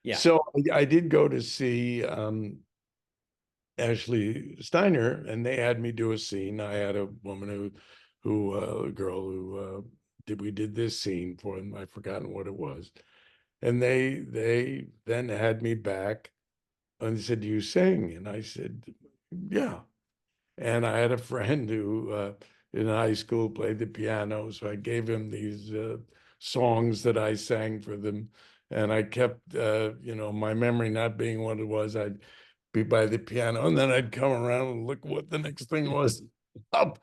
Yeah. So I did go to see Ashley Steiner, and they had me do a scene. I had a woman a girl who we did this scene for them. I've forgotten what it was. And they then had me back and they said, "Do you sing?" And I said, "Yeah." And I had a friend who in high school played the piano, so I gave him these songs that I sang for them. And I kept, my memory not being what it was. I'd be by the piano, and then I'd come around and look what the next thing was up.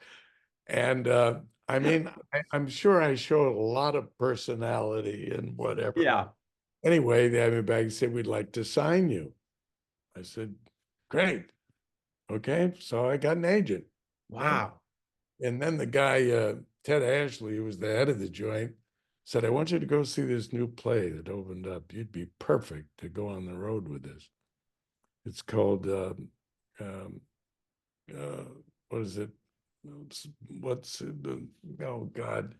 And I mean, I'm sure I showed a lot of personality and whatever. Yeah. Anyway, they had me back and said, "We'd like to sign you." I said, "Great. Okay." So I got an agent. Wow. And then the guy, Ted Ashley, who was the head of the joint, said, "I want you to go see this new play that opened up. You'd be perfect to go on the road with this. It's called, um, uh, what is it? What's the, oh God.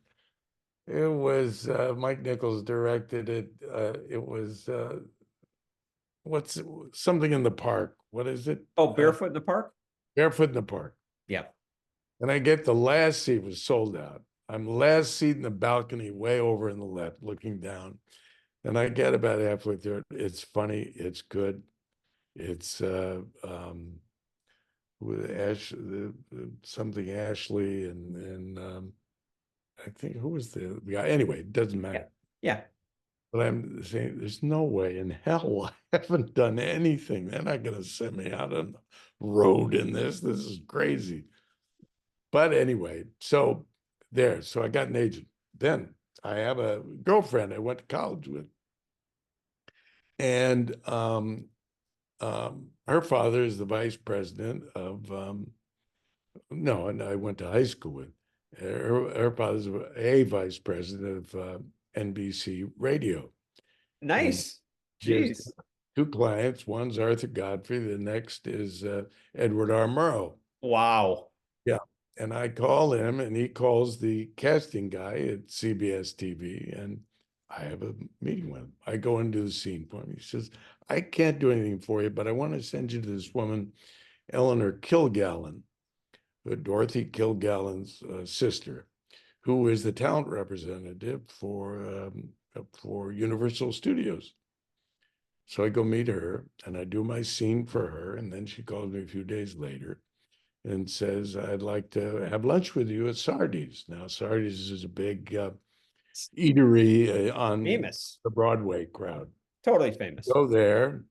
It was Mike Nichols directed it. It was what's something in the park. What is it? Oh, Barefoot in the Park? Barefoot in the Park. Yeah. And I get the last seat was sold out. I'm last seat in the balcony, way over in the left, looking down. And I get about halfway through it. It's funny. It's good. It's with something Ashley and I think who was the guy? Anyway, it doesn't Yeah. matter. Yeah. But I'm saying there's no way in hell I haven't done anything. They're not going to send me out on the road in this. This is crazy. But anyway, so there. So I got an agent. Then I have a girlfriend I went to college with. And her father is the vice president of, no, and I went to high school with. Her father's a vice president of NBC Radio. And Nice. she has Jeez. two clients. One's Arthur Godfrey. The next is Edward R. Murrow. Wow. Yeah. And I call him and he calls the casting guy at CBS TV and I have a meeting with him. I go into the scene for him. He says, "I can't do anything for you, but I want to send you to this woman, Eleanor Kilgallen, Dorothy Kilgallen's sister, who is the talent representative for Universal Studios." So I go meet her and I do my scene for her. And then she calls me a few days later and says, "I'd like to have lunch with you at Sardi's." Now, Sardi's is a big eatery on Famous. the Broadway crowd. Totally famous. Go there,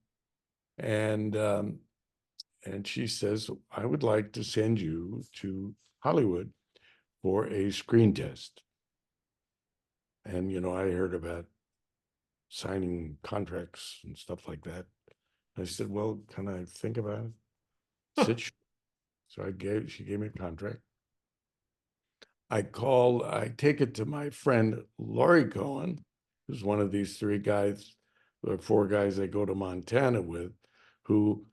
and she says, "I would like to send you to Hollywood for a screen test." And I heard about signing contracts and stuff like that. I said, "Well, can I think about it?" She said, "Sure." So she gave me a contract. I take it to my friend Laurie Cohen, who's one of these three guys, or four guys I go to Montana with, who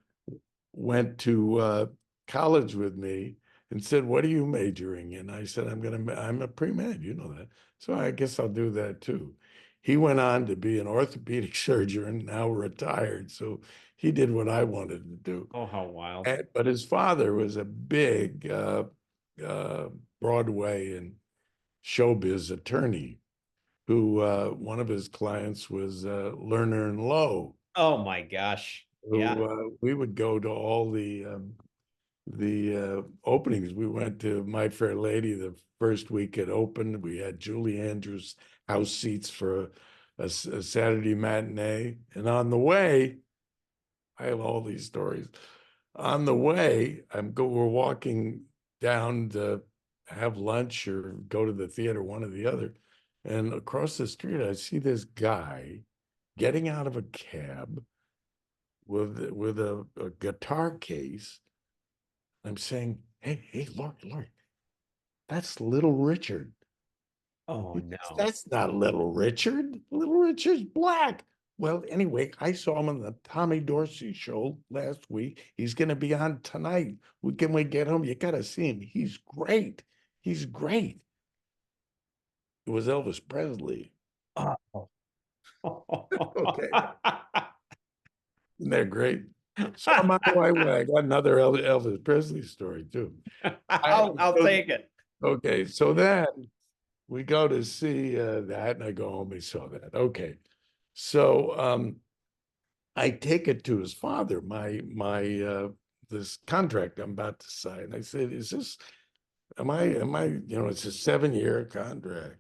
went to college with me and said, "What are you majoring in?" I said, I'm a pre-med, you know that. So I guess I'll do that too. He went on to be an orthopedic surgeon, now retired. So he did what I wanted to do. Oh, how wild. But his father was a big Broadway and showbiz attorney who one of his clients was Lerner and Lowe. Oh my gosh. Yeah. Who we would go to all the openings. We went to My Fair Lady the first week it opened. We had Julie Andrews house seats for a Saturday matinee. And on the way, I have all these stories. On the way, we're walking down to have lunch or go to the theater, one or the other. And across the street, I see this guy getting out of a cab with a guitar case. I'm saying, hey, Lord, that's Little Richard. Oh no. That's not Little Richard. Little Richard's black. Well, anyway, I saw him on the Tommy Dorsey show last week. He's going to be on tonight. Can we get him? You got to see him. He's great. He's great. It was Elvis Presley. Oh. Okay. Isn't that great? So I'm on my way. I got another Elvis Presley story too. I'll take it. Okay, so then we go to see that, and I go home. We saw that. Okay, so I take it to his father. My this contract I'm about to sign. I said, "Is this? Am I? It's a 7-year contract."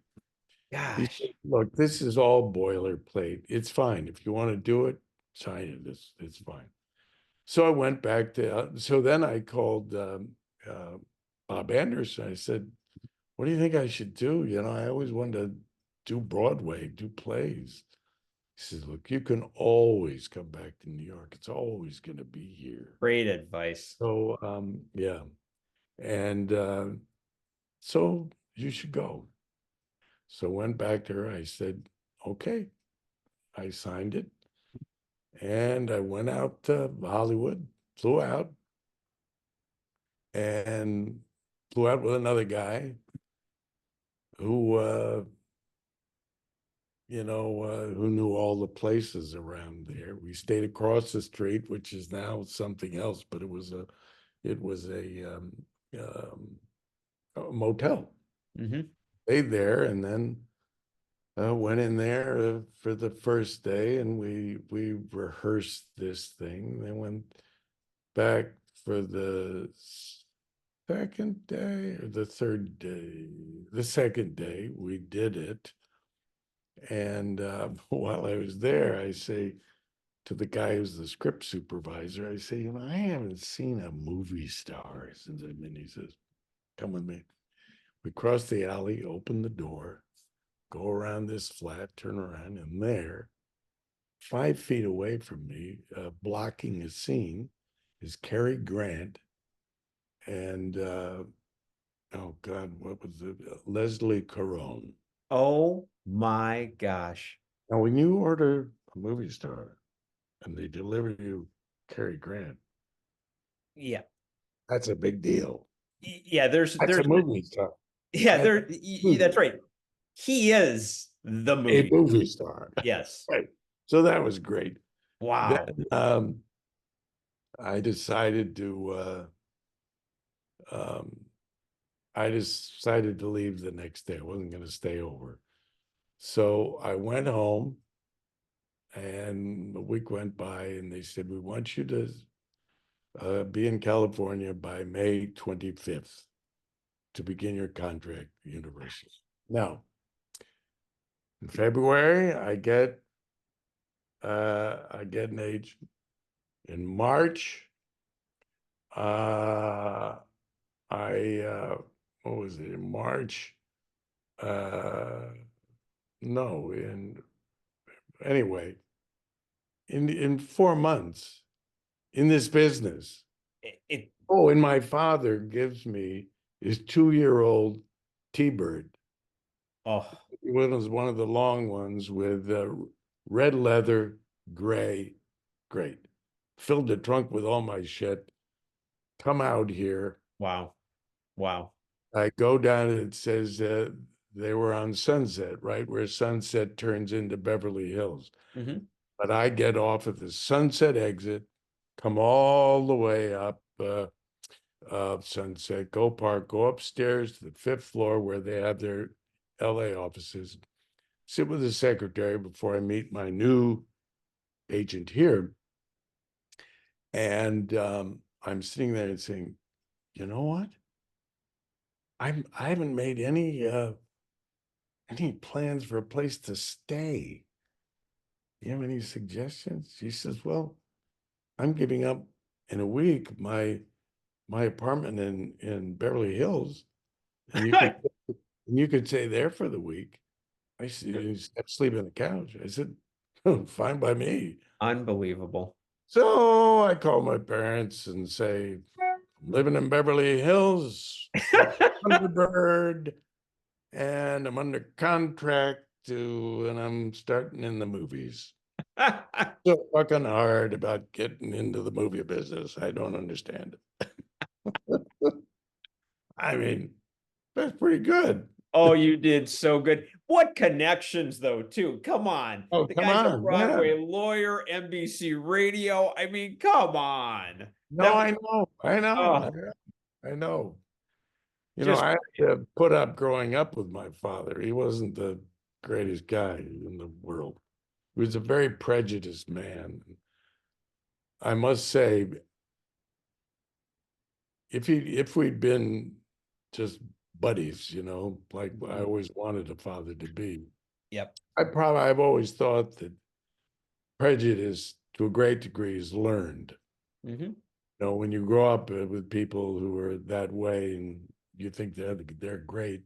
He Gosh. said, "Look, this is all boilerplate. It's fine. If you want to do it, sign it. It's fine." So I went back to, so then I called Bob Anderson. I said, "What do you think I should do? I always wanted to do Broadway, do plays." He says, "Look, you can always come back to New York. It's always going to be here." Great advice. So, yeah. And so you should go. So went back to her. I said, "Okay." I signed it. And I went out to Hollywood, flew out, and flew out with another guy who, who knew all the places around there. We stayed across the street, which is now something else, but it was a motel. Mm-hmm. Stayed there, and then went in there for the first day, and we rehearsed this thing. Then went back for the second day or the third day. The second day we did it, and while I was there, I say to the guy who's the script supervisor, I say, I haven't seen a movie star since I've been. He says, "Come with me." We cross the alley, open the door, go around this flat, turn around, and there, 5 feet away from me, blocking a scene, is Cary Grant and oh God, what was it? Leslie Caron. Oh my gosh. Now, when you order a movie star and they deliver you Cary Grant, Yeah. that's a big deal. Yeah, there's a movie star. Yeah, that's right. He is the movie. A movie star. Yes. Right. So that was great. Wow. Then, I decided to leave the next day. I wasn't going to stay over. So I went home, and a week went by, and they said, "We want you to be in California by May 25th to begin your contract at Universal." Now, in February, I get an agent. In March, what was it? In March, no, anyway, in 4 months in this business. And my father gives me his 2-year-old T-Bird. Oh, It was one of the long ones with red leather, gray, great. Filled the trunk with all my shit. Come out here. wow. Wow. I go down, and it says they were on Sunset, right where Sunset turns into Beverly Hills. Mm-hmm. But I get off at the Sunset exit, come all the way up Sunset, go park, go upstairs to the 5th floor where they have their LA offices, sit with the secretary before I meet my new agent here. And I'm sitting there and saying, "You know what? I haven't made any plans for a place to stay. You have any suggestions?" She says, "Well, I'm giving up in a week my apartment in Beverly Hills, and you could stay there for the week." I said, "You sleep on the couch." I said, "Fine by me." Unbelievable. So I call my parents and say, "I'm living in Beverly Hills, Thunderbird, and I'm under contract and I'm starting in the movies." So fucking hard about getting into the movie business. I don't understand it. I mean, that's pretty good. Oh, you did so good. What connections though, too? Come on. Oh, The come guy's a on, yeah. Broadway lawyer, NBC radio. I mean, come on. No, That was, I know, I know, oh, I know. just I had to put up growing up with my father. He wasn't the greatest guy in the world. He was a very prejudiced man. I must say, if we'd been just buddies, like I always wanted a father to be, yep. I've always thought that prejudice to a great degree is learned. Hmm. When you grow up with people who are that way and you think they're great,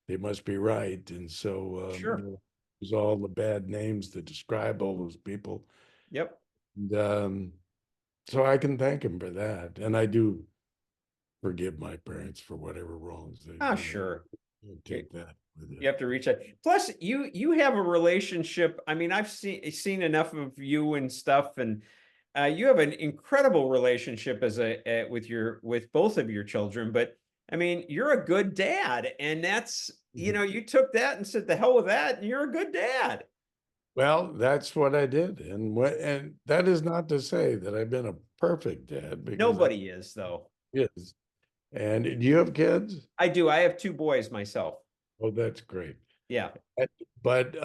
they must be right. And so Sure. there's all the bad names that describe all those people. Yep. And so I can thank him for that. And I do forgive my parents for whatever wrongs they, Ah, sure. take that with You you. have to reach out. Plus, you have a relationship. I mean, I've seen enough of you and stuff, and you have an incredible relationship as with both of your children. But I mean, you're a good dad, and that's you took that and said the hell with that, and you're a good dad. Well, that's what I did. And that is not to say that I've been a perfect dad, because I Nobody is though. is. And do you have kids? I do. I have two boys myself. Oh, that's great. Yeah. But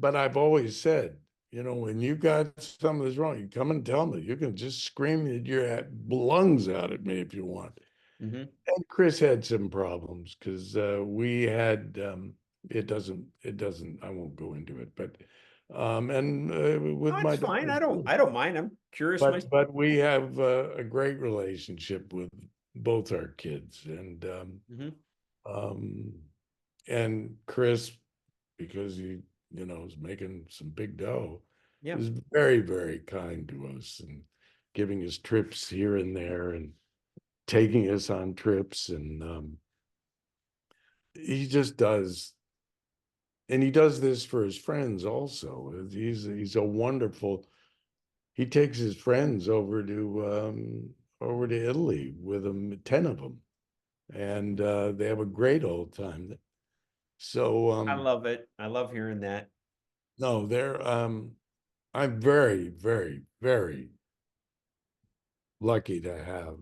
but I've always said, when you got something that's wrong, you come and tell me. You can just scream your lungs out at me if you want. Hmm. And Chris had some problems because we had it doesn't I won't go into it, but and with Oh, my it's fine. daughter I don't. too. I don't mind. I'm curious myself. But we have a great relationship with both our kids, Hmm. um, and Chris, because he is making some big dough, Yeah. is very, very kind to us and giving us trips here and there and taking us on trips, and he just does. And he does this for his friends also. He's a wonderful. He takes his friends over to Italy with him, 10 of them, and they have a great old time. So I love it. I love hearing that. no, I'm very, very, very lucky to have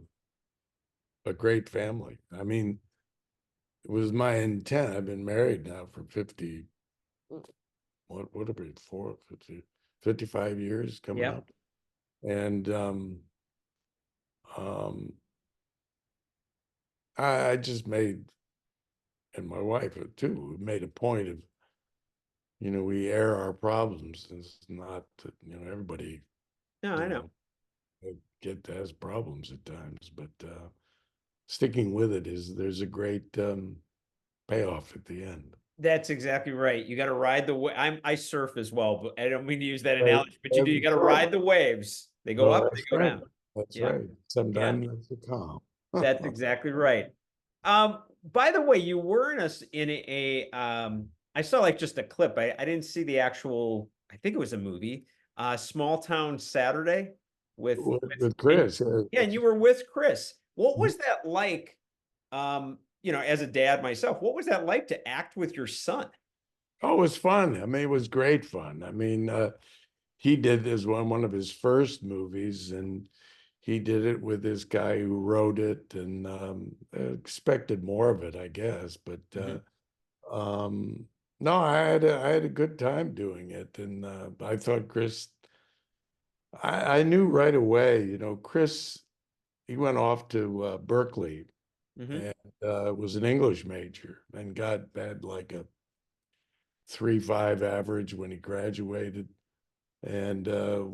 a great family. I mean, it was my intent. I've been married now for 50, what would it be, 55 years coming Yeah. up. And um, I just made, and my wife too, made a point of, we air our problems. It's not that, everybody, No, you I know. know, has problems at times, but sticking with it there's a great payoff at the end. That's exactly right. You got to ride the wave. I surf as well, but I don't mean to use that Right. analogy, but you do. You got to That's right. ride the waves. They go Well, up, they that's go right. down. That's Yeah. right. Yeah. Sometimes that's a calm. That's exactly right. By the way, you were in I saw like just a clip. I didn't see the actual, I think it was a movie, Small Town Saturday With and Chris. yeah, and you were with Chris. What was that like? As a dad myself, what was that like to act with your son? Oh, it was fun. I mean, it was great fun. I mean, he did this one of his first movies, and he did it with this guy who wrote it, and expected more of it, I guess. But Mhm. no, I had a good time doing it, and I thought Chris. I knew right away. Chris. He went off to Berkeley Mhm. and was an English major and had like a 3.5 average when he graduated, and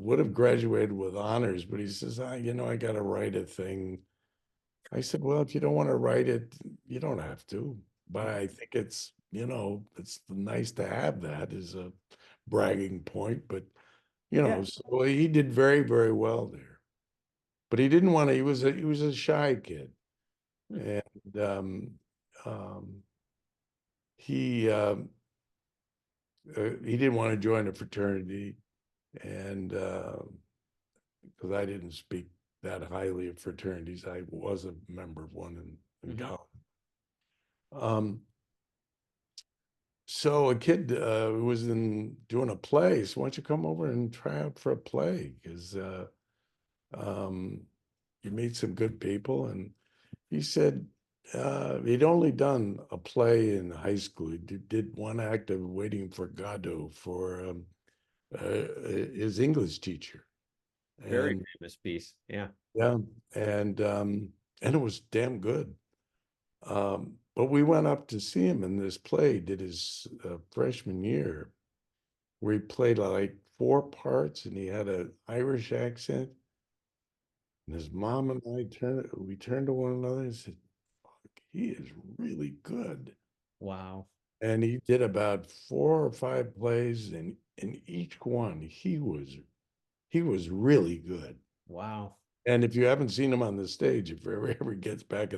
would have graduated with honors, but he says, I got to write a thing. I said, well, if you don't want to write it, you don't have to. But I think it's nice to have that as a bragging point. But, Yeah. so he did very, very well there. But he didn't want to, he was a shy kid. Hmm. And um, he didn't want to join a fraternity. And because I didn't speak that highly of fraternities. I was a member of one in Mhm. college. So a kid who was doing a play, so why don't you come over and try out for a play? Because um, you meet some good people. And he said he'd only done a play in high school. He did one act of Waiting for Godot for his English teacher. Very And famous piece. Yeah. yeah, and it was damn good. But we went up to see him in this play, did his freshman year, where he played like 4 parts and he had an Irish accent. And his mom and we turned to one another and said, "Fuck, he is really good." Wow. And he did about 4 or 5 plays, and in each one, he was really good. Wow. And if you haven't seen him on the stage, if ever gets back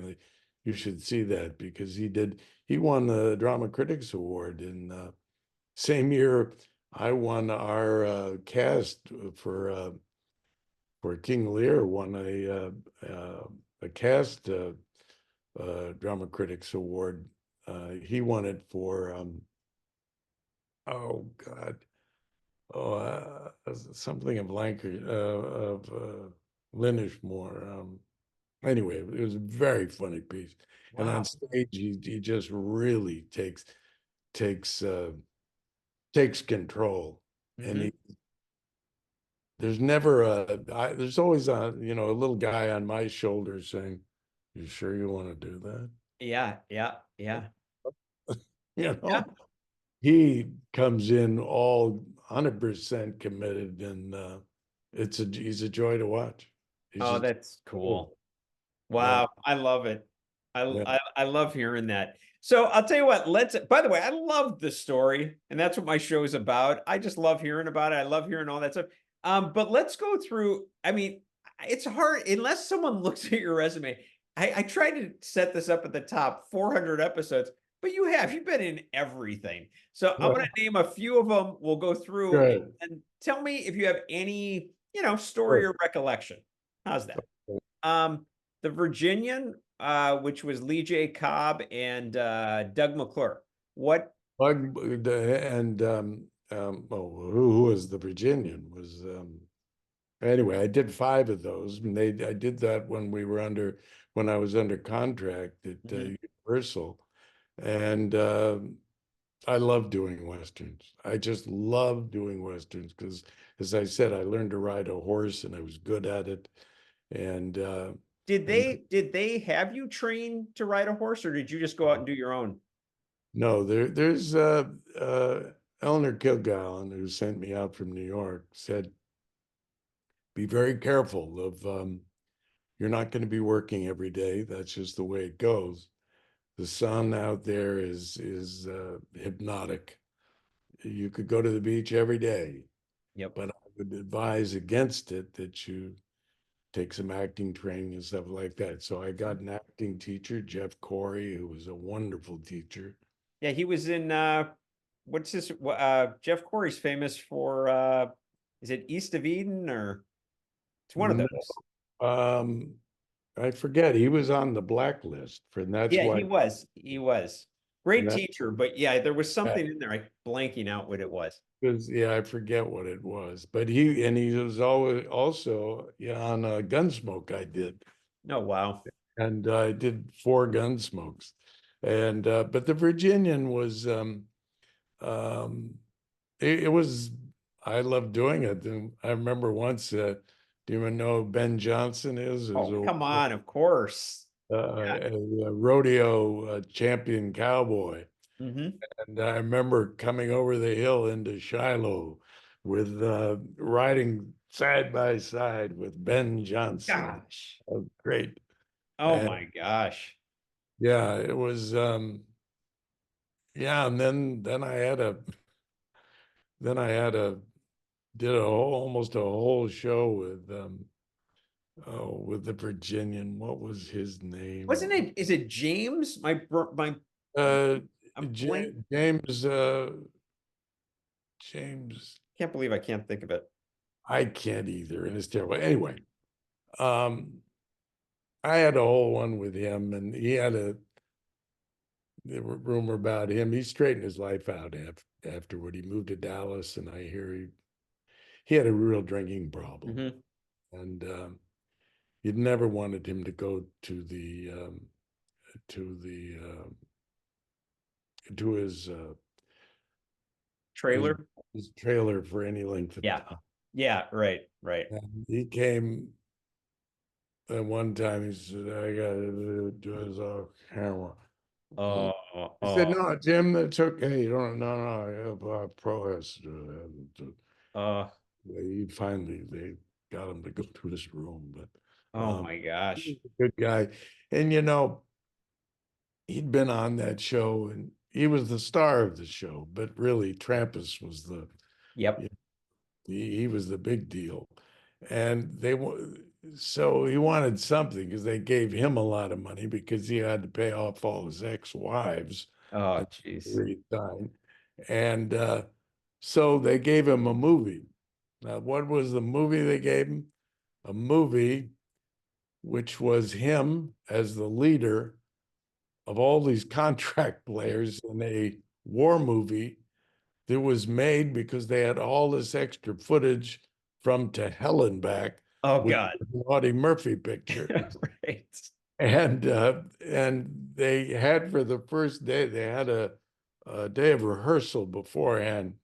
you should see that, because he won the Drama Critics Award in same year I won our cast for King Lear won a cast Drama Critics Award. He won it for oh God, something of Linnishmore. Anyway, it was a very funny piece. And on Wow. stage, he just really takes uh, takes control. And Hmm. there's always a little guy on my shoulder saying, "You sure you want to do that?" Yeah. Yeah. Yeah. You Yeah. know, he comes in all 100% committed, and he's a joy to watch. He's Oh, just, that's cool. yeah, Wow, I love it. I, yeah. I I love hearing that. So I'll tell you what, by the way, I love the story, and that's what my show is about. I just love hearing about it. I love hearing all that stuff. But let's go through. I mean, it's hard unless someone looks at your resume. I tried to set this up at the top, 400 episodes, but you've been in everything. So I'm going Well, to name a few of them. We'll go through good. and tell me if you have any, story Sure. or recollection. How's that? Um, the Virginian, which was Lee J. Cobb and Doug McClure. What? And oh, who was the Virginian? Was Anyway, I did 5 of those, and I did that when I was under contract at Mhm. Universal, and I love doing westerns. I just love doing westerns because, as I said, I learned to ride a horse, and I was good at it, and Did and they have you train to ride a horse, or did you just go out and do your own? no, there's Eleanor Kilgallen, who sent me out from New York, said, "Be very careful of you're not going to be working every day. That's just the way it goes. The sun out there is hypnotic. You could go to the beach every day, Yep. but I would advise against it, that you take some acting training and stuff like that." So I got an acting teacher, Jeff Corey, who was a wonderful teacher. Yeah, he was in what's this? Jeff Corey's famous for is it East of Eden or it's one of No, those. um, I forget. He was on the blacklist and that's Yeah, why. he was. He was. And Great that teacher, but yeah, there was yeah, something in there. I blanking out what it was. because yeah, I forget what it was. But he was always also, yeah, on Gunsmoke I did. Oh wow. And I did 4 Gunsmokes. And but the Virginian was um it was I loved doing it. And I remember once do you even know who Ben Johnson is? Is Oh, a, come on, of course. a rodeo champion cowboy. Hmm. And I remember coming over the hill into Shiloh with riding side by side with Ben Johnson. Gosh. Great. Oh And my gosh. yeah, it was yeah, and then I had a did almost a whole show with the Virginian. What was his Wasn't name? it? Is it James? My Uh I'm blank. James James, Can't believe I can't think of it. I can't either, and it's terrible. Anyway, um I had a whole one with him, and the rumor about him. He straightened his life out afterward. He moved to Dallas, and I hear he had a real drinking problem, Hmm. and he'd never wanted him to go to the to his Trailer. his trailer for any length of Yeah. time. Yeah. Right. Right. And he came at one time. He said, "I got to do his camera." Oh. I said, Oh. "No, Jim, that's okay. You don't. No, no. I have Pro has to do that." Oh. He finally they got him to go to his room, but Oh my he gosh. was a good guy. And he'd been on that show, and he was the star of the show. But really, Trampus was Yep. he was the big deal, and so he wanted something because they gave him a lot of money because he had to pay off all his ex-wives Oh, at jeez. the time, and so they gave him a movie. Now, what was the movie they gave him? A movie which was him as the leader of all these contract players in a war movie that was made because they had all this extra footage from To Hell and Back, Oh which God. was an Audie Murphy picture. Right. And they had for the first day, they had a day of rehearsal beforehand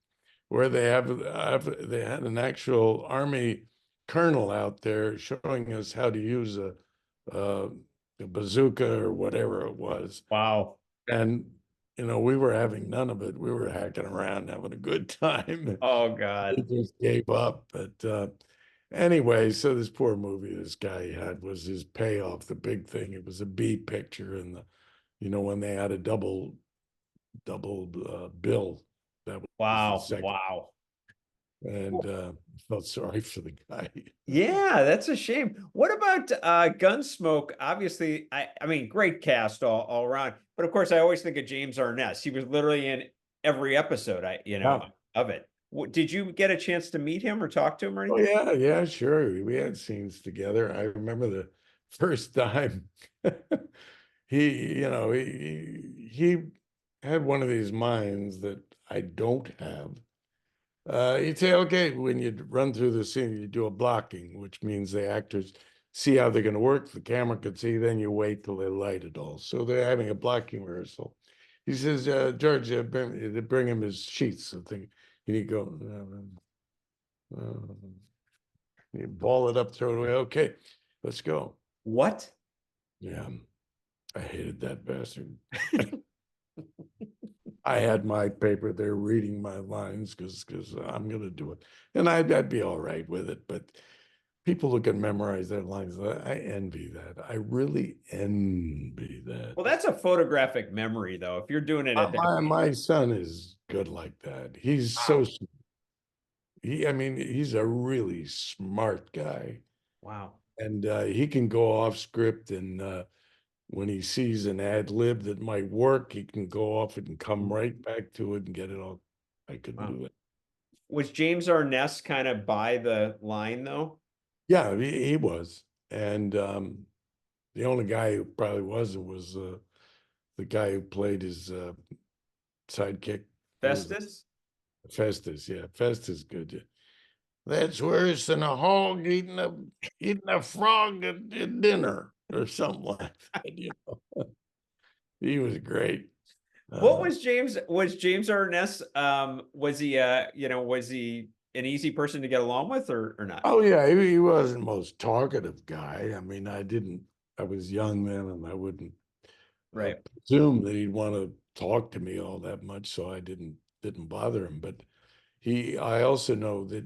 where they had an actual Army colonel out there showing us how to use a bazooka or whatever it was. Wow. And we were having none of it. We were hacking around, having a good time. Oh He God. just gave up. But anyway, so this poor movie this guy had was his payoff, the big thing. It was a B picture, and when they had a double bill, that was the Wow. second. Wow. And felt sorry for the guy. Yeah, that's a shame. What about Gunsmoke? Obviously, I mean, great cast all around. But of course, I always think of James Arness. He was literally in every episode, Yeah. of it. Did you get a chance to meet him or talk to him or Oh anything? yeah, yeah, sure. We had scenes together. I remember the first time he had one of these minds that I don't have. You'd say, okay, when you run through the scene, you do a blocking, which means the actors see how they're going to work. The camera could see, then you wait till they light it all. So they're having a blocking rehearsal. He says, George, bring him his sheets. I think and you go, you ball it up, throw it away. Okay, let's go. What? Yeah, I hated that bastard. I had my paper there reading my lines because I'm going to do it. And I'd be all right with it. But people who can memorize their lines, I envy that. I really envy that. Well, that's a photographic memory, though. If you're doing it at that My son is good like that. He's wow. so, I mean, he's a really smart guy. Wow. And he can go off script and when he sees an ad lib that might work, he can go off it and come right back to it and get it all. I couldn't Wow. do it. Was James Arness kind of by the line though? Yeah, he was. And the only guy who probably wasn't was the guy who played his sidekick. Who was it? Festus? Festus. Yeah, Festus good. Yeah. That's worse than a hog eating a frog at dinner or something like that. He was great. What was James Arness? Was he was he an easy person to get along with or not? Oh yeah, he wasn't the most talkative guy. I mean, I was young then, and I wouldn't Right. presume that he'd want to talk to me all that much, so I didn't bother him. But I also know that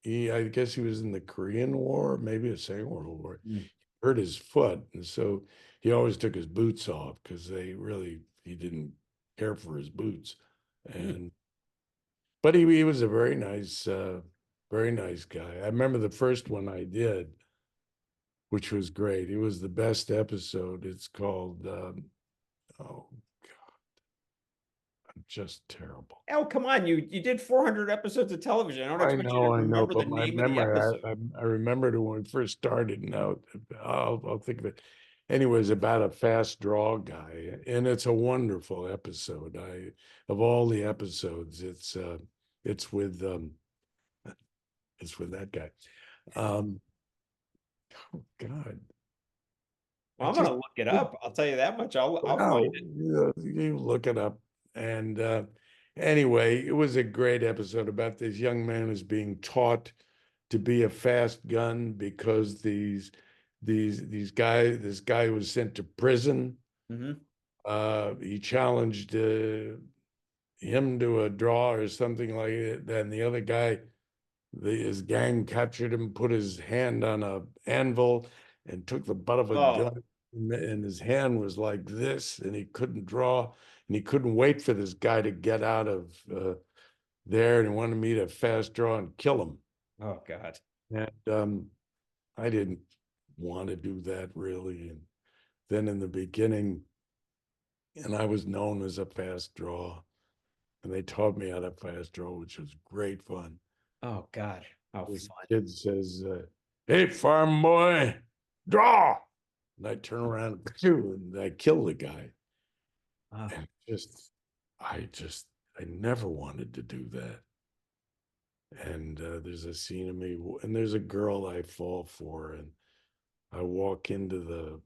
I guess he was in the Korean War, maybe the Second World War. Mm. Hurt his foot, and so he always took his boots off because he didn't care for his boots. Mm. And but he was a very nice guy. I remember the first one I did, which was great. It was the best episode. It's called oh God, I'm just terrible. Oh, come on. You did 400 episodes of television. I don't expect you to I know, remember the but my name of the memory, episode. I remembered it when we first started. Now I'll think of it. anyways, about a fast draw guy, and it's a wonderful episode. Of all the episodes, it's with that guy. Oh God, I Well, I'm just gonna look it up. I'll tell you that much. I'll wow, find it. you look it up. And anyway, it was a great episode about this young man who's being taught to be a fast gun because this guy was sent to prison. Mhm. He challenged him to a draw or something like it. Then the other guy, his gang captured him, put his hand on a anvil, and took the butt of a Oh, gun, and his hand was like this, and he couldn't draw, and he couldn't wait for this guy to get out of there, and he wanted me to fast draw and kill him. oh God. And I didn't want to do that really. And then in the beginning, and I was known as a fast draw, and they taught me how to fast draw, which was great fun. Oh God. How This fun. kid says, "Hey, farm boy, draw!" And I turn around and I kill the guy. Ah, And I I never wanted to do that. And there's a scene of me, and there's a girl I fall for, and I walk into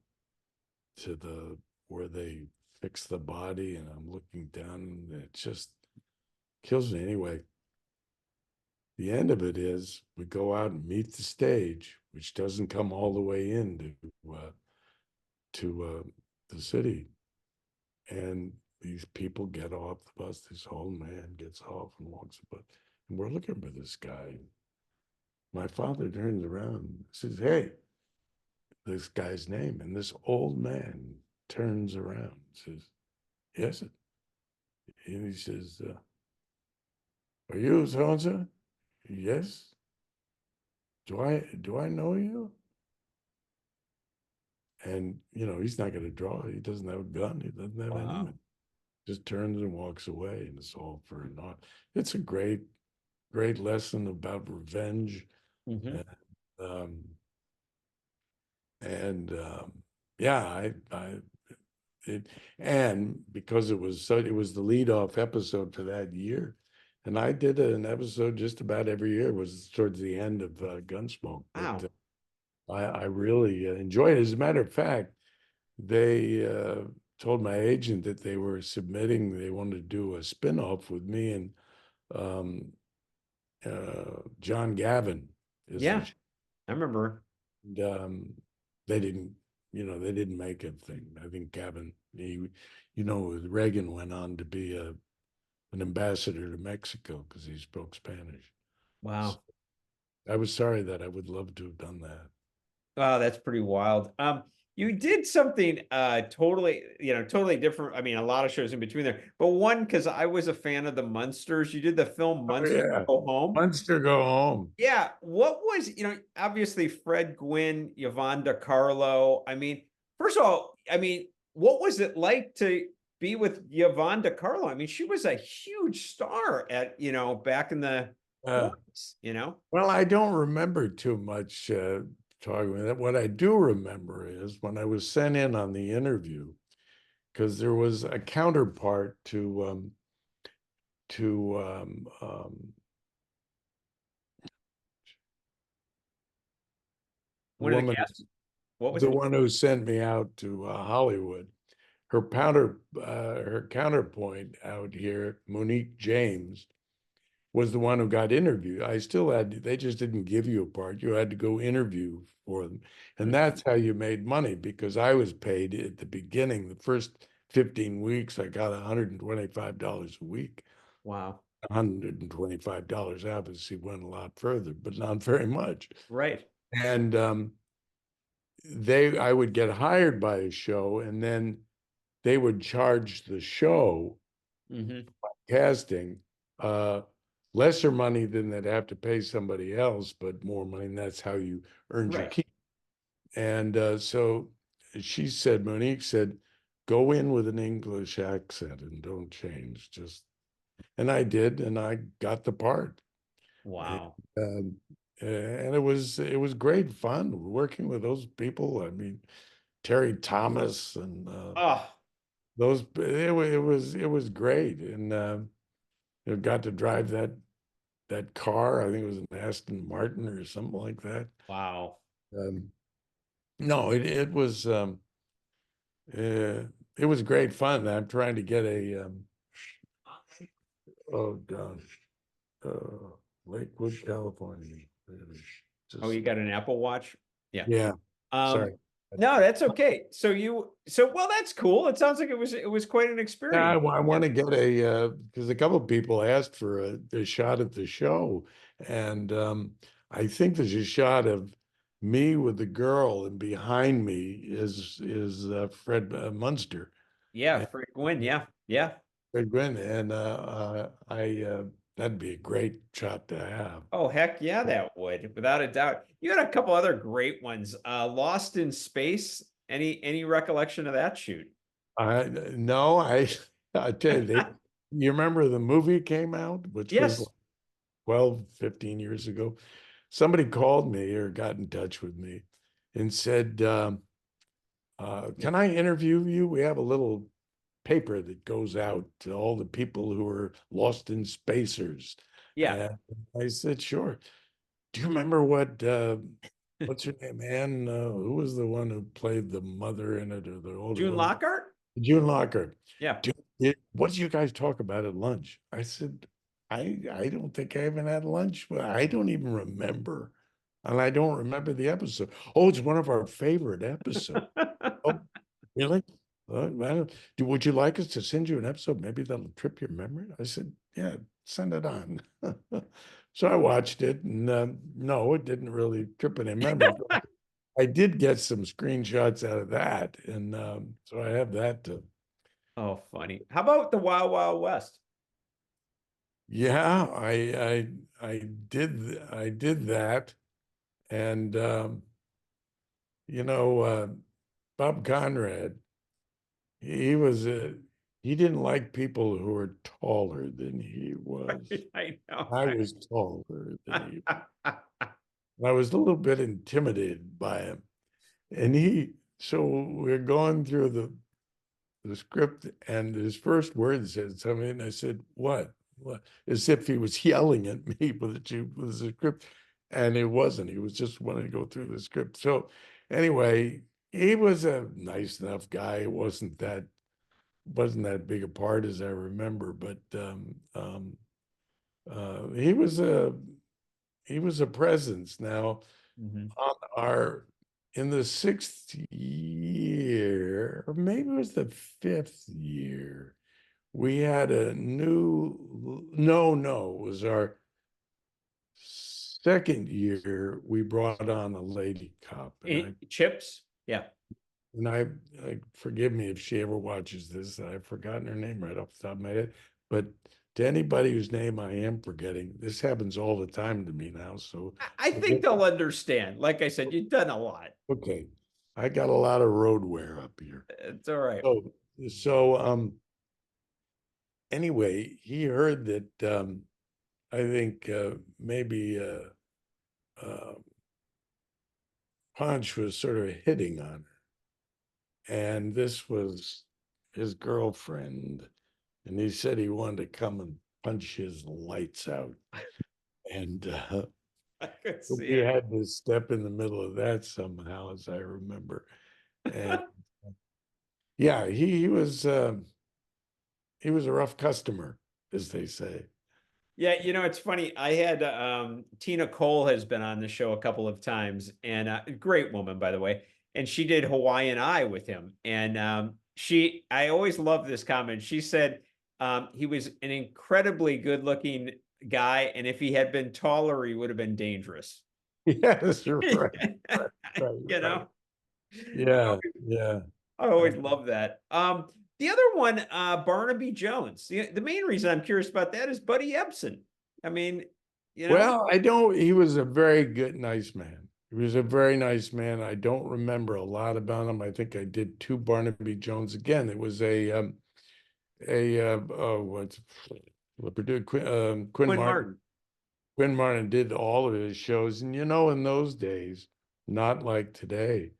to the where they fix the body, and I'm looking down, and it just kills me. Anyway, the end of it is we go out and meet the stage, which doesn't come all the way into the city, and these people get off the bus. This old man gets off and walks the bus, and we're looking for this guy. My father turns around and says, "Hey," this guy's name, and this old man turns around and says, "Yes," and he says, "Are you so and so?" "Yes." Do I know you?" And he's not going to draw. He doesn't have a gun. He doesn't have wow. anything. Just turns and walks away, and it's all for naught. It's a great lesson about revenge, Mhm. and um, and yeah, I it and because it was the lead off episode for that year, and I did an episode just about every year. It was towards the end of Gunsmoke, but Wow. I really enjoyed it. As a matter of fact, they told my agent that they were submitting, they wanted to do a spinoff with me and um, John Gavin is Yeah, I remember. and, they didn't, they didn't make a thing. I think Gavin, Reagan went on to be an ambassador to Mexico because he spoke Spanish. So Wow. I was sorry that I would love to have done that. Wow, that's pretty wild. You did something totally, totally different. I mean, a lot of shows in between there, but one because I was a fan of the Munsters. You did the film Oh Munster yeah, Go Home. Munster Go Home. Yeah, what was, obviously Fred Gwynn, Yvonne DiCarlo. I mean, first of all, I mean, what was it like to be with Yvonne DiCarlo? I mean, she was a huge star at, back in the Uh, 40s. Well, I don't remember too much talking with it. What I do remember is when I was sent in on the interview, because there was a counterpart to the One of the woman, cast, what was the it? one who sent me out to Hollywood. Her counterpoint out here, Monique James, was the one who got interviewed. I still had, they just didn't give you a part. You had to go interview for them. And that's how you made money because I was paid at the beginning, the first 15 weeks, I got $125 a week. Wow. $125 obviously went a lot further, but not very much. Right. And I would get hired by a show and then they would charge the show Hmm. casting lesser money than they'd have to pay somebody else, but more money, and that's how you earned your Right. keep. And so Monique said, go in with an English accent and don't change. And I did, and I got the part. And, Wow. um, and it was great fun working with those people. I mean, Terry Thomas and Oh, those. It was great, and got to drive that car. I think it was an Aston Martin or something like that. wow. Um, no, it was great fun. I'm trying to get a oh gosh, Lakewood, California. Oh, you Just got an Apple Watch? Yeah. yeah. Um, Sorry. no, that's okay. So well, that's cool. It sounds like it was quite an Yeah, experience. I want to get because a couple of people asked for a shot at the show, and I think there's a shot of me with the girl, and behind me is Fred Munster Yeah, and for Gwen. Yeah, yeah. Fred Gwynn, and I that'd be a great shot to have. Oh, heck yeah, that would, without a doubt. You had a couple other great ones. Lost in Space. Any recollection of that shoot? I no, I tell you, you remember the movie came out, which was Yes. like 12, 15 years ago. Somebody called me or got in touch with me and said, can I interview you? We have a little paper that goes out to all the people who are lost in spacers. Yeah. And I said, sure. Do you remember what's her name, Anne? Who was the one who played the mother in it, or the older June woman? Lockhart? June Lockhart. Yeah. What did you guys talk about at lunch? I said, I don't think I even had lunch. Well, I don't even remember. And I don't remember the episode. Oh, it's one of our favorite episodes. Oh, really? Would you like us to send you an episode? Maybe that'll trip your memory. I said, yeah, send it on. So I watched it, and no, it didn't really trip any memory. I did get some screenshots out of that, and so I have that to. Oh, funny. How about the Wild Wild West? Yeah, I did that, and you know, Bob Conrad, he was he didn't like people who were taller than he was. I know. I was taller than he. I was a little bit intimidated by him, and so we're going through the script, and his first words said something, and I said, "What? What?" As if he was yelling at me with the script, and it wasn't. He was just wanting to go through the script. So, anyway, he was a nice enough guy. It wasn't that big a part as I remember, but he was a presence. Now, Mhm. on our in the sixth year, or maybe it was the fifth year, we had a new no, it was our second year. We brought on a lady cop, Chips? Yeah. and I forgive me if she ever watches this. I've forgotten her name right off the top of my head, but to anybody whose name I am forgetting, this happens all the time to me now. So I think they'll understand. Like I said, you've done a lot. okay, I got a lot of road wear up here. It's all right. So anyway, he heard that I think maybe uh, Punch was sort of hitting on her, and this was his girlfriend, and he said he wanted to come and punch his lights out, and I could we see it. had to step in the middle of that somehow, as I remember, and yeah, he was a rough customer, as they say. Yeah, it's funny. I had Tina Cole has been on the show a couple of times, and great woman, by the way. And she did Hawaiian Eye with him. And I always love this comment. She said he was an incredibly good looking guy. And if he had been taller, he would have been dangerous. Yes, you're right. Right, right, You right. know, Yeah, yeah. I always love that. The other one, Barnaby Jones. The main reason I'm curious about that is Buddy Ebsen. I mean, Well, I don't, he was a very good, nice man. He was a very nice man. I don't remember a lot about him. I think I did two Barnaby Jones again. It was oh, what's Quinn Quinn Martin. Martin. Quinn Martin did all of his shows. And in those days, not like today,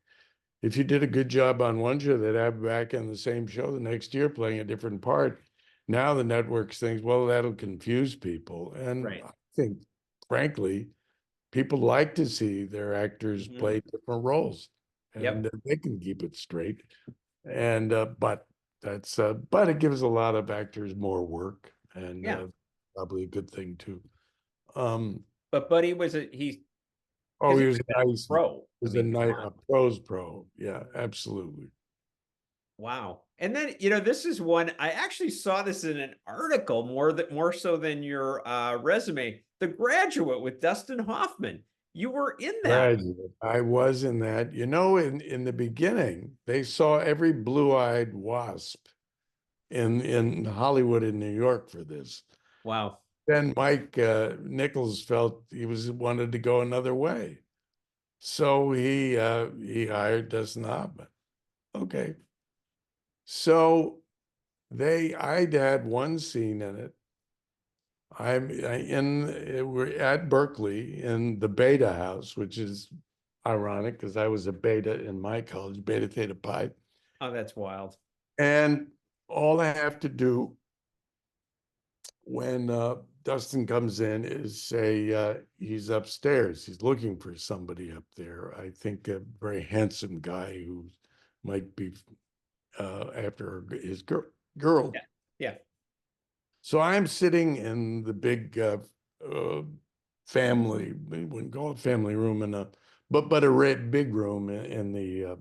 if you did a good job on one show, they'd have you back in the same show the next year playing a different part. Now the networks think, well, that'll confuse people. And Right. I think, frankly, people like to see their actors play different roles, and Yep. they can keep it straight. And but it gives a lot of actors more work, and Yeah. probably a good thing too. Um, But Buddy was oh, because he he was was a nice. He pro. I was mean, come a on. pros pro. Yeah, absolutely. Wow. And then, this is one I actually saw this in an article more so than your resume. The Graduate with Dustin Hoffman. You were in that. Graduate. I was in that. In the beginning, they saw every blue-eyed wasp in Hollywood and New York for this. Wow. Then Mike Nichols felt he wanted to go another way, so he hired Dustin Hoffman. Okay, so I'd had one scene in it. We're at Berkeley in the Beta House, which is ironic because I was a Beta in my college, Beta Theta Pi, Oh, that's wild. and all I have to do when Dustin comes in is say he's upstairs. He's looking for somebody up there. I think a very handsome guy who might be after his girl. Yeah. Yeah. So I'm sitting in the big family, we wouldn't call it family room, but a red big room in the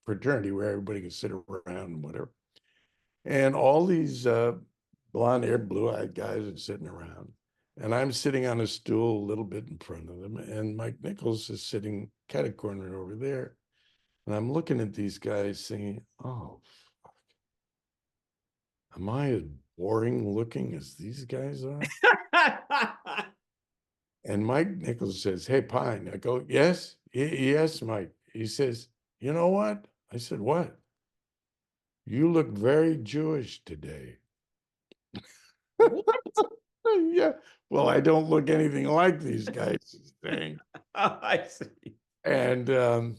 fraternity where everybody can sit around and whatever. And all these blonde-haired, blue-eyed guys are sitting around. And I'm sitting on a stool a little bit in front of them. And Mike Nichols is sitting cat-cornered over there. And I'm looking at these guys saying, oh, fuck. Am I as boring looking as these guys are? And Mike Nichols says, hey, Pine. I go, yes, yes, Mike. He says, you know what? I said, what? You look very Jewish today. Yeah. Well, I don't look anything like these guys. He's saying. Oh, I see. And that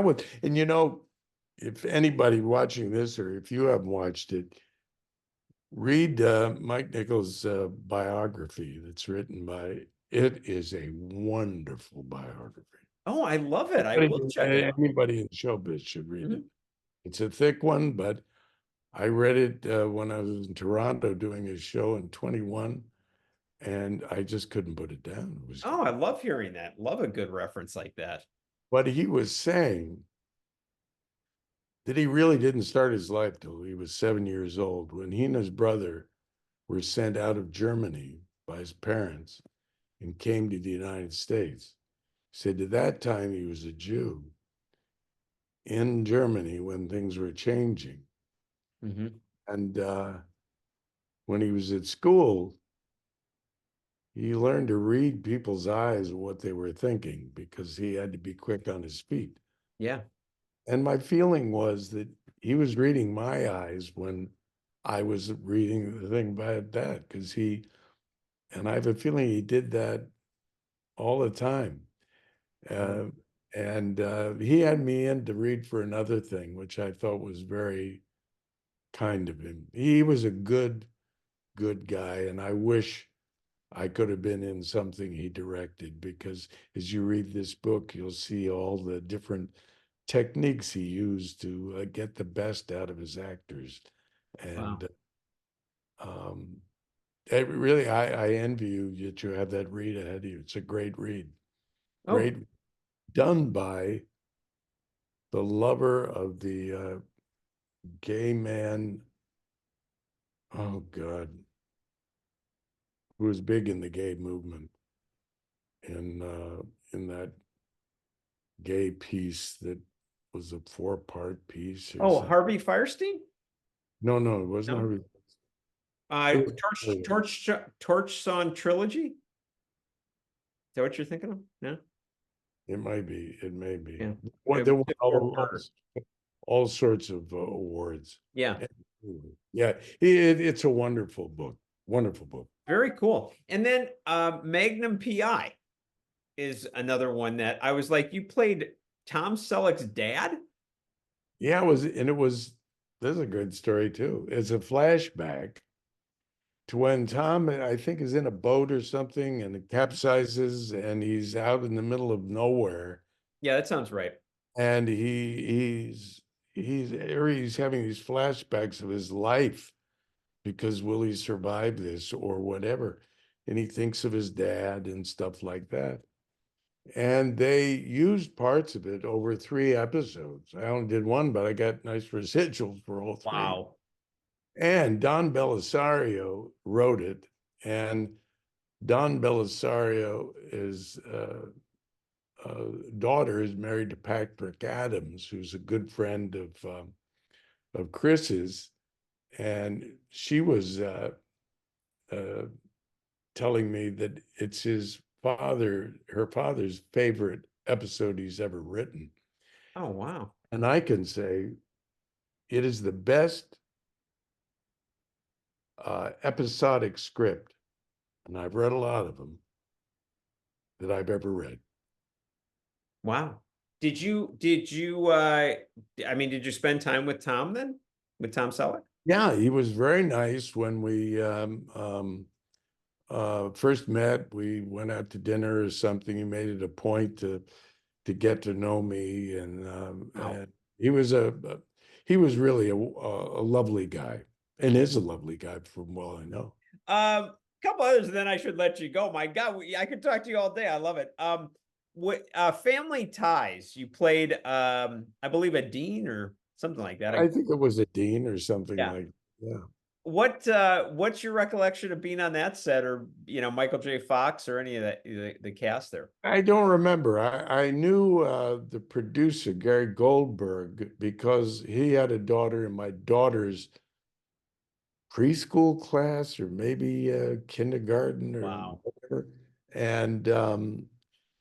was, and if anybody watching this or if you haven't watched it, read Mike Nichols' biography that's written by. It is a wonderful biography. Oh, I love it. I will check it out. Anybody in showbiz should read Mhm. it. It's a thick one, but I read it when I was in Toronto doing a show in 21, and I just couldn't put it down. It was Oh, I love hearing that. Love a good reference like that. what he was saying that he really didn't start his life till he was 7 years old when he and his brother were sent out of Germany by his parents and came to the United States. He said at that time he was a Jew in Germany when things were changing. And when he was at school, he learned to read people's eyes what they were thinking because he had to be quick on his feet. Yeah. And my feeling was that he was reading my eyes when I was reading the thing about that because and I have a feeling he did that all the time. And he had me in to read for another thing, which I thought was very kind of him. He was a good guy, and I wish I could have been in something he directed because as you read this book, you'll see all the different techniques he used to get the best out of his actors. And really, I envy you that you have that read ahead of you. It's a great read. Oh, Great, done by the lover of the gay man. Oh God, who was big in the gay movement in that gay piece that was a 4-part piece or something. Harvey Firestein? No, it wasn't No. Harvey. Torch Song Trilogy? Is that what you're thinking of? No? It might be. It may be. Yeah. There were Four-parter. all sorts of awards. Yeah. Yeah, it's a wonderful book. Wonderful book. Very cool. And then Magnum P.I. is another one that I was like, you played Tom Selleck's dad? Yeah, this is a good story too. It's a flashback to when Tom, I think, is in a boat or something and it capsizes and he's out in the middle of nowhere. Yeah, that sounds right. And he's having these flashbacks of his life because will he survive this or whatever? And he thinks of his dad and stuff like that. And they used parts of it over 3 episodes. I only did one, but I got nice residuals for all three. Wow. And Don Belisario wrote it. And Don Belisario is daughter is married to Patrick Adams, who's a good friend of Chris's, and she was telling me that it's her father's favorite episode he's ever written. Oh, wow. And I can say it is the best episodic script, and I've read a lot of them, that I've ever read. Wow. Did you I mean, did you spend time with Tom then? With Tom Selleck? Yeah, he was very nice when we first met. We went out to dinner or something. He made it a point to get to know me, and he was really a lovely guy, and is a lovely guy from what I know. Couple others, and then I should let you go. My God, I could talk to you all day. I love it. What Family Ties? You played, I believe, a dean or something like that. I think it was a dean or something Yeah. like, yeah. What's your recollection of being on that set, or Michael J. Fox or any of the cast there? I don't remember. I knew the producer, Gary Goldberg, because he had a daughter in my daughter's preschool class or maybe kindergarten or Wow. whatever. And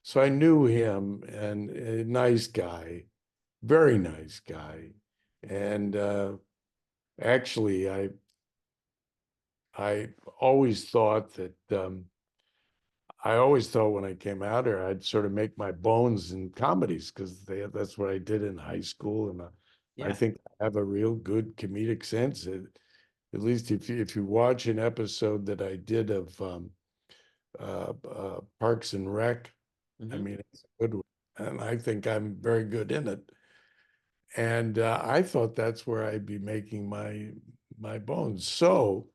so I knew him, and a nice guy, very nice guy. And actually, I always thought that when I came out here, I'd sort of make my bones in comedies because that's what I did in high school, and I think I have a real good comedic sense. At least if you watch an episode that I did of Parks and Rec, I mean, it's a good one, and I think I'm very good in it. And I thought that's where I'd be making my bones. So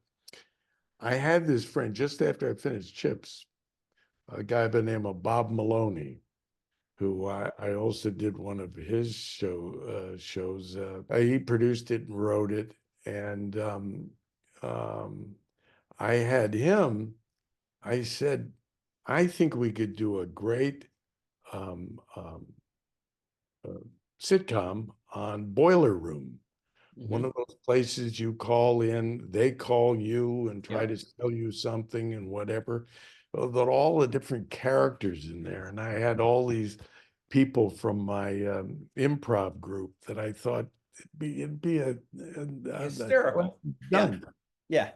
I had this friend just after I finished Chips, a guy by the name of Bob Maloney, who I also did one of his shows. He produced it and wrote it, and I had him. I said, I think we could do a great sitcom on Boiler Room. One of those places you call in, they call you and try to sell you something and whatever. Well, that all the different characters in there. And I had all these people from my improv group that I thought it'd be a hysterical. done. Yeah.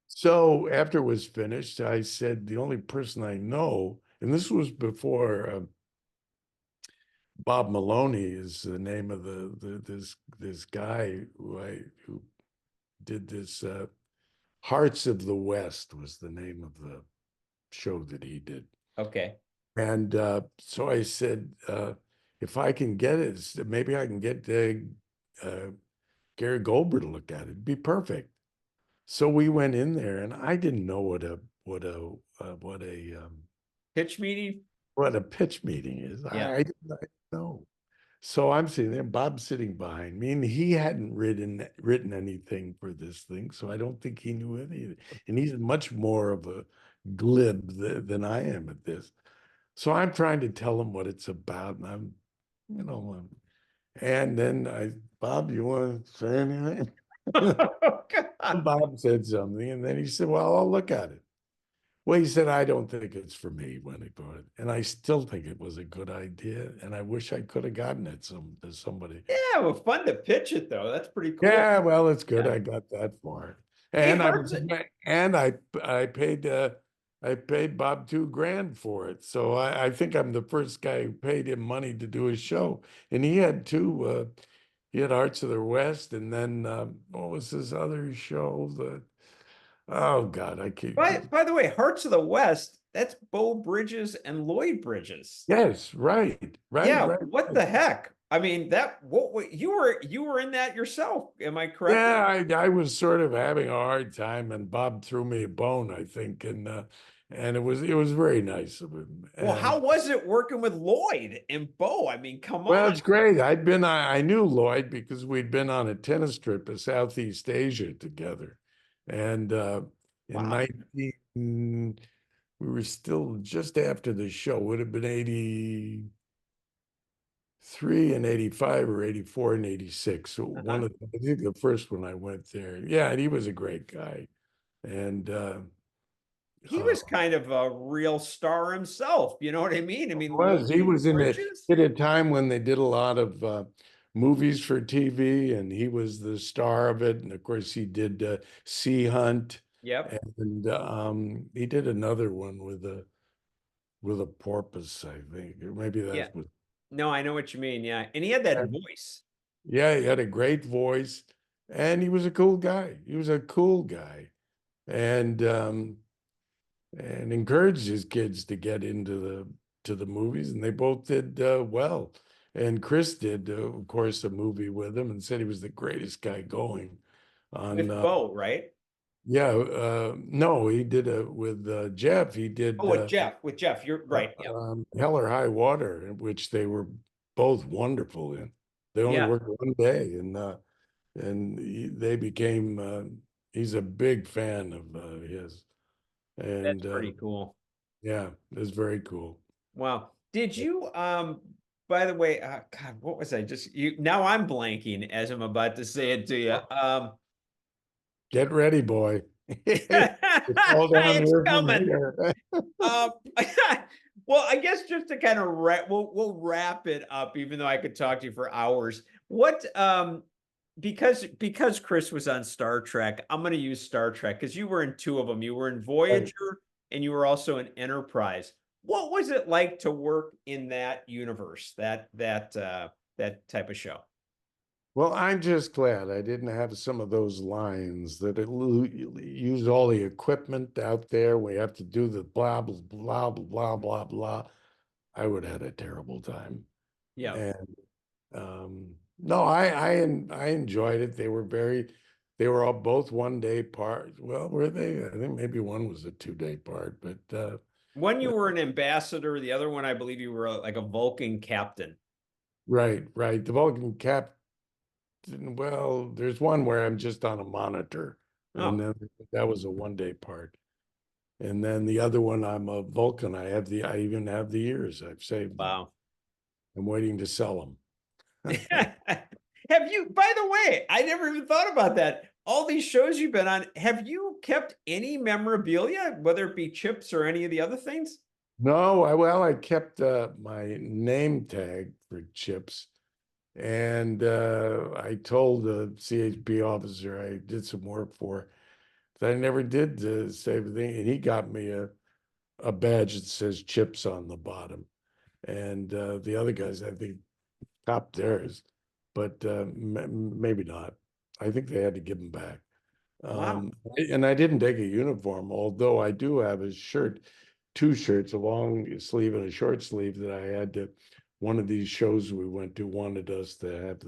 So after it was finished, I said, the only person I know, and this was before Bob Maloney is the name of this guy who did this. Hearts of the West was the name of the show that he did. Okay. And so I said, if I can get it, maybe I can get Gary Goldberg to look at it. It'd be perfect. So we went in there, and I didn't know what a pitch meeting. What a pitch meeting is. Yeah. I didn't know. So I'm sitting there, Bob's sitting behind me, and he hadn't written anything for this thing, so I don't think he knew anything. And he's much more of a glib than I am at this. So I'm trying to tell him what it's about, and I'm, and then Bob, you want to say anything? Bob said something, and then he said, well, I'll look at it. Well, he said, I don't think it's for me when he brought it. And I still think it was a good idea. And I wish I could have gotten it to somebody. Yeah, well, fun to pitch it, though. That's pretty cool. Yeah, well, it's good. I got that far. And I paid I paid Bob $2,000 for it. So I think I'm the first guy who paid him money to do his show. And he had two, he had Arts of the West, and then what was his other show? Oh God, I can't. By the way, Hearts of the West, that's Beau Bridges and Lloyd Bridges. Yes, Yeah, right. what the heck? I mean, you were in that yourself. Am I correct? Yeah, I was sort of having a hard time, and Bob threw me a bone, I think, and it was very nice of him. Well, And how was it working with Lloyd and Beau? I mean, come well, on. it's great. I knew Lloyd because we'd been on a tennis trip to Southeast Asia together, and in Wow. 19, we were still just after the show. Would have been 83 and 85 or 84 and 86. So Uh-huh. I think the first one I went there. Yeah, and he was a great guy. And He was kind of a real star himself. You know what I mean? I mean, he Lloyd was in it Bridges. at a time when they did a lot of movies for TV, and he was the star of it. And of course, he did Sea Hunt, Yep. and he did another one with a porpoise, I think, or maybe Yeah. that was. No, I know what you mean. Yeah. And he had that voice. Yeah, he had a great voice, and he was a cool guy. He was a cool guy, and encouraged his kids to get into the movies, and they both did well. And Chris did, of course, a movie with him, and said he was the greatest guy going. On With Beau, right? Yeah, no, he did it with Jeff. He did Oh, with Jeff. With Jeff. You're right. Yep. Hell or High Water, which they were both wonderful in. They only Yeah. worked one day, and they became. He's a big fan of his, That's and pretty cool. yeah, it's very cool. Wow. Did you by the way, God, what was I just you now I'm blanking as I'm about to say it to you. Get ready, boy. It's all down It's here from coming. here. Um well, I guess just to kind of we'll wrap it up, even though I could talk to you for hours. What because Chris was on Star Trek, I'm gonna use Star Trek because you were in two of them. You were in Right. Voyager and you were also in Enterprise. What was it like to work in that universe, that type of show? Well, I'm just glad I didn't have some of those lines that use all the equipment out there. We have to do the blah, blah, blah, blah, blah, blah. I would have had a terrible time. Yeah. And no, I enjoyed it. They were all both 1 day part. Well, were they? I think maybe one was a 2 day part, but One you were an ambassador, the other one I believe you were like a Vulcan captain. right. The Vulcan Captain. Well, there's one where I'm just on a monitor, and Oh, then that was a 1 day part. And then the other one, I'm a Vulcan. I even have the ears. I've saved them. wow. I'm waiting to sell them. Have you, by the way, I never even thought about that. All these shows you've been on, have you kept any memorabilia, whether it be chips or any of the other things? No, I kept my name tag for chips, and I told the CHP officer I did some work for that I never did save a thing, and he got me a badge that says chips on the bottom. And the other guys, I think, copped theirs, but maybe not. I think they had to give them back. Wow. And I didn't take a uniform, although I do have a shirt, two shirts, a long sleeve and a short sleeve that I had to. One of these shows we went to wanted us to have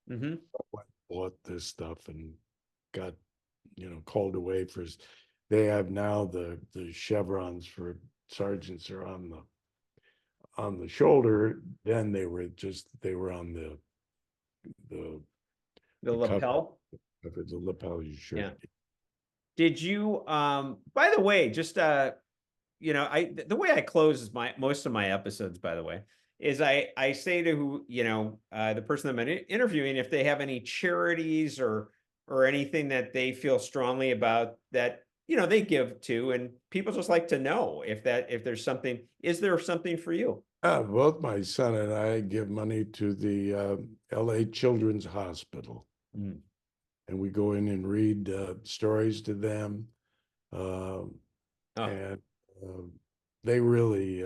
Hmm. bought this stuff and got, called away for. They have now the chevrons for sergeants are on the shoulder. Then they were on the The the cover lapel. of the lapel of your Yeah. shirt. Did you by the way, just the way I close is my most of my episodes, by the way, is I say to the person I'm interviewing if they have any charities or anything that they feel strongly about that they give to, and people just like to know if there's something. Is there something for you? Both my son and I give money to the LA Children's Hospital, Mm. and we go in and read stories to them. Oh, And they really,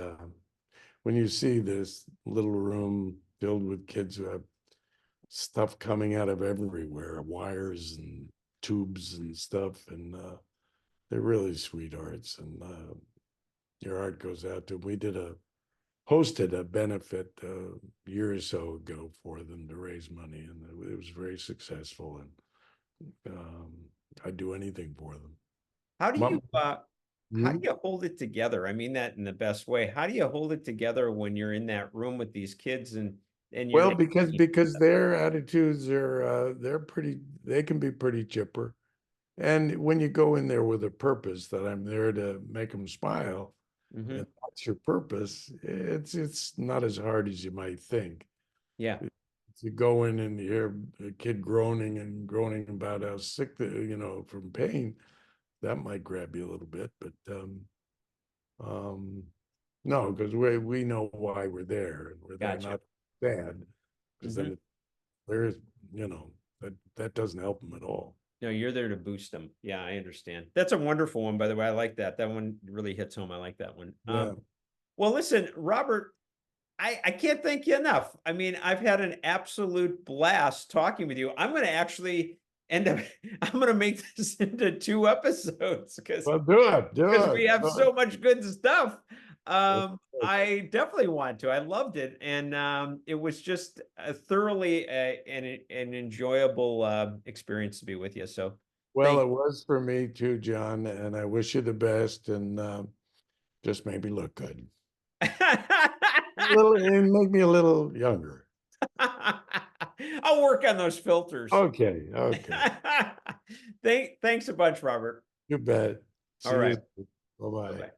when you see this little room filled with kids who have stuff coming out of everywhere, wires and tubes and stuff, and they're really sweethearts, and your heart goes out to them. We hosted a benefit a year or so ago for them to raise money, and it was very successful, and I'd do anything for them. How do you how do Mhm. you hold it together? I mean that in the best way. How do you hold it together when you're in that room with these kids and you're Well, not because their attitudes are they can be pretty chipper. And when you go in there with a purpose that I'm there to make them smile, Mhm. and that's your purpose, it's not as hard as you might think. Yeah, If you go in and you hear a kid groaning and groaning about how sick from pain, that might grab you a little bit, but um, no, because we know why we're there, and we're there gotcha. not sad, because Mhm. then there's that doesn't help them at all. No, you're there to boost them. Yeah, I understand. That's a wonderful one, by the way. I like that. That one really hits home. I like that one. Yeah. Well, listen, Robert, I can't thank you enough. I mean, I've had an absolute blast talking with you. I'm going to actually end up, I'm going to make this into 2 episodes Well, do we it. have so much good stuff. Of course. I definitely want to. I loved it, and it was just a thoroughly an enjoyable experience to be with you. So, Well, thank it was for me too, John, and I wish you the best, and just made me look good. you. And make me a little younger. I'll work on those filters. Okay, okay. Thanks a bunch, Robert. You bet. All See you. right. Bye-bye. Bye-bye.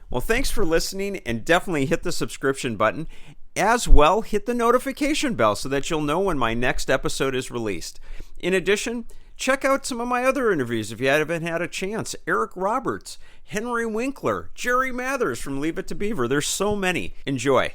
Well, thanks for listening, and definitely hit the subscription button. As well, hit the notification bell so that you'll know when my next episode is released. In addition, check out some of my other interviews if you haven't had a chance. Eric Roberts, Henry Winkler, Jerry Mathers from Leave It to Beaver. There's so many. Enjoy.